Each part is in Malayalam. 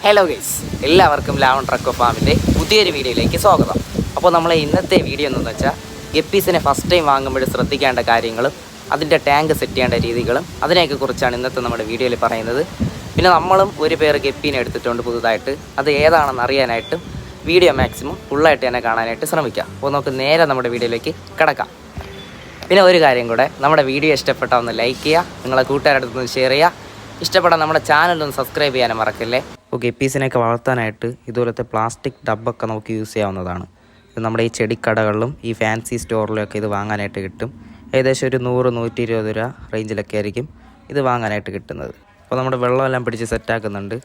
ഹലോ ഗൈസ്, എല്ലാവർക്കും ലാവൺ ട്രക്ക് ഫാമിൻ്റെ പുതിയൊരു വീഡിയോയിലേക്ക് സ്വാഗതം. അപ്പോൾ നമ്മളെ ഇന്നത്തെ വീഡിയോ എന്തെന്ന് വെച്ചാൽ ഗപ്പീസിനെ ഫസ്റ്റ് ടൈം വാങ്ങുമ്പോൾ ശ്രദ്ധിക്കേണ്ട കാര്യങ്ങളും അതിൻ്റെ ടാങ്ക് സെറ്റ് ചെയ്യേണ്ട രീതികളും അതിനെയൊക്കെ കുറിച്ചാണ് ഇന്നത്തെ നമ്മുടെ വീഡിയോയിൽ പറയുന്നത്. പിന്നെ നമ്മളും ഒരു പേർ ഗപ്പീനെ എടുത്തിട്ടുണ്ട് പുതുതായിട്ട്. അത് ഏതാണെന്ന് അറിയാനായിട്ടും വീഡിയോ മാക്സിമം ഫുള്ളായിട്ട് തന്നെ കാണാനായിട്ട് ശ്രമിക്കാം. അപ്പോൾ നമുക്ക് നേരെ നമ്മുടെ വീഡിയോയിലേക്ക് കിടക്കാം. പിന്നെ ഒരു കാര്യം കൂടെ, നമ്മുടെ വീഡിയോ ഇഷ്ടപ്പെട്ടാൽ ഒന്ന് ലൈക്ക് ചെയ്യുക, നിങ്ങളെ കൂട്ടുകാരുടെ അടുത്തൊന്ന് ഷെയർ ചെയ്യുക, ഇഷ്ടപ്പെടാൻ നമ്മുടെ ചാനലൊന്ന് സബ്സ്ക്രൈബ് ചെയ്യാനും മറക്കല്ലേ. അപ്പോൾ ഗപ്പീസിനെയൊക്കെ വളർത്താനായിട്ട് ഇതുപോലത്തെ പ്ലാസ്റ്റിക് ഡബ്ബൊക്കെ നമുക്ക് യൂസ് ചെയ്യാവുന്നതാണ്. ഇത് നമ്മുടെ ഈ ചെടിക്കടകളിലും ഈ ഫാൻസി സ്റ്റോറിലൊക്കെ ഇത് വാങ്ങാനായിട്ട് കിട്ടും. ഏകദേശം ഒരു 100-120 രൂപ റേഞ്ചിലൊക്കെ ആയിരിക്കും ഇത് വാങ്ങാനായിട്ട് കിട്ടുന്നത്. അപ്പോൾ നമ്മുടെ വെള്ളമെല്ലാം പിടിച്ച് സെറ്റാക്കുന്നുണ്ട്.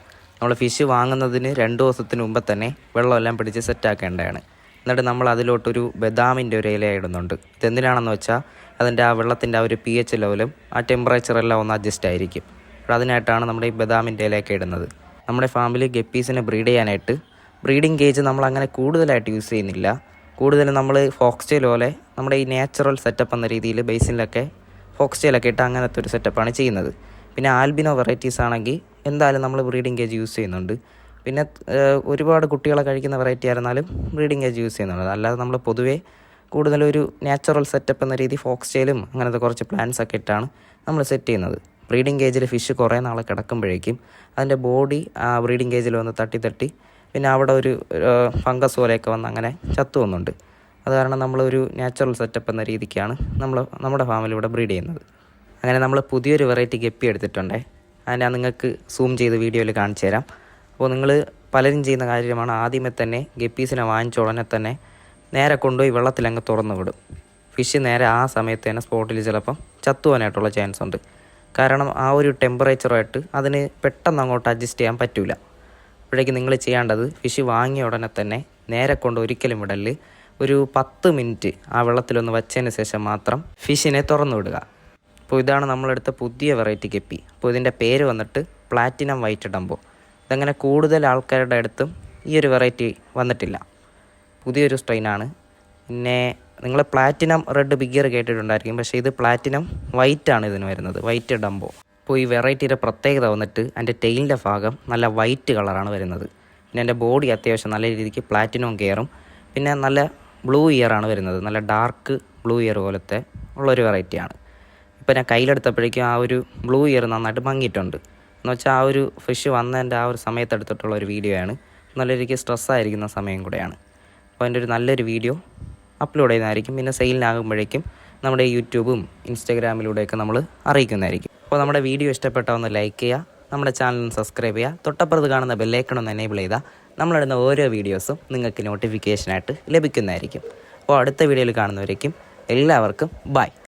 നമ്മൾ ഫിഷ് വാങ്ങുന്നതിന് 2 ദിവസത്തിന് മുമ്പ് തന്നെ വെള്ളമെല്ലാം പിടിച്ച് സെറ്റാക്കേണ്ടതാണ്. എന്നിട്ട് നമ്മൾ അതിലോട്ടൊരു ബദാമിൻ്റെ ഒരു ഇല ഇടുന്നുണ്ട്. ഇതെന്തിനാണെന്ന് വെച്ചാൽ അതിൻ്റെ ആ വെള്ളത്തിൻ്റെ ആ ഒരു pH ലെവലും ആ ടെമ്പറേച്ചറെല്ലാം ഒന്ന് അഡ്ജസ്റ്റ് ആയിരിക്കും. അപ്പോൾ അതിനായിട്ടാണ് നമ്മുടെ ഈ ബദാമിൻ്റെ ഇലയൊക്കെ ഇടുന്നത്. നമ്മുടെ ഫാമിൽ ഗപ്പീസിനെ ബ്രീഡ് ചെയ്യാനായിട്ട് ബ്രീഡിംഗ് കേജ് നമ്മൾ അങ്ങനെ കൂടുതലായിട്ട് യൂസ് ചെയ്യുന്നില്ല. കൂടുതലും നമ്മൾ ഫോക്സ്റ്റെയിൽ പോലെ നമ്മുടെ ഈ നാച്ചുറൽ സെറ്റപ്പ് എന്ന രീതിയിൽ ബേസിനിലൊക്കെ ഫോക്സ്റ്റെയിലൊക്കെ ഇട്ട് അങ്ങനത്തെ ഒരു സെറ്റപ്പാണ് ചെയ്യുന്നത്. പിന്നെ ആൽബിനോ വെറൈറ്റീസ് ആണെങ്കിൽ എന്തായാലും നമ്മൾ ബ്രീഡിംഗ് കേജ് യൂസ് ചെയ്യുന്നുണ്ട്. പിന്നെ ഒരുപാട് കുട്ടികളെ കഴിക്കുന്ന വെറൈറ്റി ആയിരുന്നാലും ബ്രീഡിംഗ് കേജ് യൂസ് ചെയ്യുന്നുണ്ട്. അല്ലാതെ നമ്മൾ പൊതുവേ കൂടുതലൊരു നാച്ചുറൽ സെറ്റപ്പ് എന്ന രീതി ഫോക്സ്റ്റെയിലും അങ്ങനത്തെ കുറച്ച് പ്ലാന്റ്സ് ഒക്കെ ഇട്ടാണ് നമ്മൾ സെറ്റ് ചെയ്യുന്നത്. ബ്രീഡിംഗ് കേജിൽ ഫിഷ് കുറേ നാൾ കിടക്കുമ്പോഴേക്കും അതിൻ്റെ ബോഡി ആ ബ്രീഡിംഗ് കേജിൽ വന്ന് തട്ടി പിന്നെ അവിടെ ഒരു ഫംഗസ് പോലെയൊക്കെ വന്ന് അങ്ങനെ ചത്തു പോകുന്നുണ്ട്. അത് കാരണം നമ്മളൊരു നാച്ചുറൽ സെറ്റപ്പ് എന്ന രീതിക്കാണ് നമ്മുടെ ഫാമിൽ ഇവിടെ ബ്രീഡ് ചെയ്യുന്നത്. അങ്ങനെ നമ്മൾ പുതിയൊരു വെറൈറ്റി ഗപ്പി എടുത്തിട്ടുണ്ടേ. അത് ഞാൻ നിങ്ങൾക്ക് സൂം ചെയ്ത് വീഡിയോയിൽ കാണിച്ചു തരാം. അപ്പോൾ നിങ്ങൾ പലരും ചെയ്യുന്ന കാര്യമാണ് ആദ്യമേ തന്നെ ഗപ്പീസിനെ വാങ്ങിച്ച ഉടനെ തന്നെ നേരെ കൊണ്ടുപോയി വെള്ളത്തിലങ്ങ് തുറന്നു വിടും. ഫിഷ് നേരെ ആ സമയത്ത് തന്നെ സ്പോട്ടിൽ ചിലപ്പം ചത്തുപോകാനായിട്ടുള്ള ചാൻസ് ഉണ്ട്. കാരണം ആ ഒരു ടെമ്പറേച്ചറുമായിട്ട് അതിന് പെട്ടെന്ന് അങ്ങോട്ട് അഡ്ജസ്റ്റ് ചെയ്യാൻ പറ്റില്ല. അപ്പോഴേക്കും നിങ്ങൾ ചെയ്യേണ്ടത് ഫിഷ് വാങ്ങിയ ഉടനെ തന്നെ നേരെ കൊണ്ട് ഒരിക്കലും വിടല് ഒരു 10 മിനിറ്റ് ആ വെള്ളത്തിലൊന്ന് വച്ചതിന് ശേഷം മാത്രം ഫിഷിനെ തുറന്നു വിടുക. അപ്പോൾ ഇതാണ് നമ്മളെടുത്ത പുതിയ വെറൈറ്റി ഗപ്പി. അപ്പോൾ ഇതിൻ്റെ പേര് വന്നിട്ട് പ്ലാറ്റിനം വൈറ്റ് ഡംബോ. ഇതങ്ങനെ കൂടുതൽ ആൾക്കാരുടെ അടുത്തും ഈ ഒരു വെറൈറ്റി വന്നിട്ടില്ല. പുതിയൊരു സ്ട്രെയിനാണ്. പിന്നെ നിങ്ങൾ പ്ലാറ്റിനം റെഡ് ബിഗിയർ കേട്ടിട്ടുണ്ടായിരിക്കും, പക്ഷേ ഇത് പ്ലാറ്റിനം വൈറ്റ് ആണ് ഇതിന് വരുന്നത്, വൈറ്റ് ഡംബോ. അപ്പോൾ ഈ വെറൈറ്റിയുടെ പ്രത്യേകത വന്നിട്ട് അതിൻ്റെ ടെയിലിൻ്റെ ഭാഗം നല്ല വൈറ്റ് കളറാണ് വരുന്നത്. പിന്നെ എൻ്റെ ബോഡി അത്യാവശ്യം നല്ല രീതിക്ക് പ്ലാറ്റിനം കെയറും പിന്നെ നല്ല ബ്ലൂ ഇയറാണ് വരുന്നത്. നല്ല ഡാർക്ക് ബ്ലൂ ഇയർ പോലത്തെ ഉള്ളൊരു വെറൈറ്റിയാണ്. ഇപ്പോൾ ഞാൻ കയ്യിലെടുത്തപ്പോഴേക്കും ആ ഒരു ബ്ലൂ ഇയർ നന്നായിട്ട് മങ്ങിയിട്ടുണ്ട്. എന്ന് വെച്ചാൽ ആ ഒരു ഫിഷ് വന്നതിൻ്റെ ആ ഒരു സമയത്തെടുത്തിട്ടുള്ള ഒരു വീഡിയോ ആണ്. നല്ല രീതിക്ക് സ്ട്രെസ്സായിരിക്കുന്ന സമയം കൂടെയാണ്. അപ്പോൾ അതിൻ്റെ ഒരു നല്ലൊരു വീഡിയോ അപ്ലോഡ് ചെയ്യുന്നതായിരിക്കും. പിന്നെ സെയിലിനാകുമ്പോഴേക്കും നമ്മുടെ യൂട്യൂബും ഇൻസ്റ്റാഗ്രാമിലൂടെയൊക്കെ നമ്മൾ അറിയിക്കുന്നതായിരിക്കും. അപ്പോൾ നമ്മുടെ വീഡിയോ ഇഷ്ടപ്പെട്ടാൽ ഒന്ന് ലൈക്ക് ചെയ്യുക, നമ്മുടെ ചാനൽ സബ്സ്ക്രൈബ് ചെയ്യുക, തൊട്ടപ്പുറത്ത് കാണുന്ന ബെല്ലൈക്കൺ ഒന്ന് എനേബിൾ ചെയ്താൽ നമ്മളിടുന്ന ഓരോ വീഡിയോസും നിങ്ങൾക്ക് നോട്ടിഫിക്കേഷനായിട്ട് ലഭിക്കുന്നതായിരിക്കും. അപ്പോൾ അടുത്ത വീഡിയോയിൽ കാണുന്നവരേക്കും എല്ലാവർക്കും ബൈ.